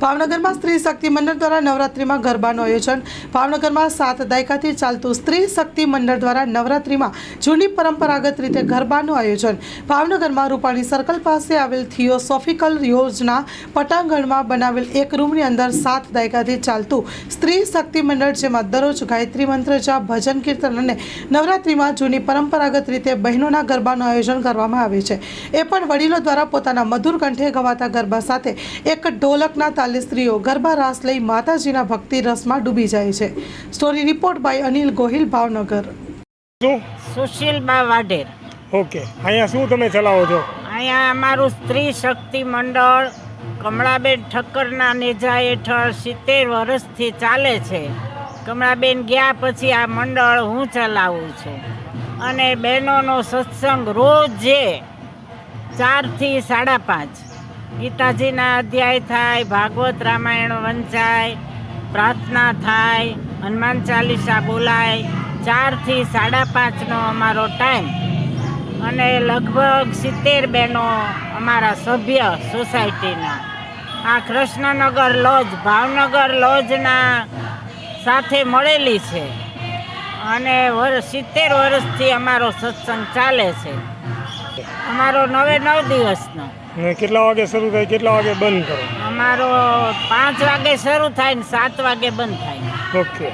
ભાવનગરમાં સ્ત્રી શક્તિ મંડળ દ્વારા નવરાત્રિમાં ગરબાનું આયોજન। ભાવનગરમાં 7 દાયકાથી ચાલતું સ્ત્રી શક્તિ મંડળ દ્વારા નવરાત્રિમાં જૂની પરંપરાગત રીતે ગરબાનું આયોજન। ભાવનગરમાં રૂપાણી સર્કલ પાસે આવેલ થિયોસોફિકલ યોજના પટાંગણમાં બનાવેલ એક રૂમની અંદર 7 દાયકાથી ચાલતું સ્ત્રી શક્તિ મંડળ, જેમાં દરરોજ ગાયત્રી મંત્ર જાપ, ભજન કીર્તન અને નવરાત્રિમાં જૂની પરંપરાગત રીતે બહેનોના ગરબાનું આયોજન કરવામાં આવે છે। એ પણ વડીલો દ્વારા પોતાના મધુર કંઠે ગવાતા ગરબા સાથે એક ઢોલકના તાલે સ્ત્રીઓ ગરબા રાસ લઈ માતાજીના ભક્તિ રસમાં ડૂબી જાય છે। Story report by Anil Gohil, Bhavnagar. Sushilba Vadher. Okay, અહીંયા શું તમે ચલાવો છો? અહીંયા અમારું સ્ત્રી શક્તિ મંડળ કમળાબેન ઠક્કરના નેજા હેઠળ 70 વર્ષથી ચાલે છે। કમળાબેન ગયા પછી આ મંડળ હું ચલાવું છું અને બહેનોનો સત્સંગ રોજે 4 થી 5:30 ગીતાજીના અધ્યાય થાય, ભાગવત રામાયણ વંચાય, પ્રાર્થના થાય, હનુમાન ચાલીસા બોલાય। 4 થી 5:30નો અમારો ટાઈમ અને લગભગ 70 બહેનો અમારા સભ્ય સોસાયટીના આ કૃષ્ણનગર લોજ, ભાવનગર લોજના સાથે મળેલી છે અને 70 વર્ષથી અમારો સત્સંગ ચાલે છે। અમારો 9 દિવસનો। કેટલા વાગે શરૂ થાય, કેટલા વાગે બંધ કરો? અમારો 5 વાગે શરૂ થાય ને 7 વાગે બંધ થાય। ઓકે।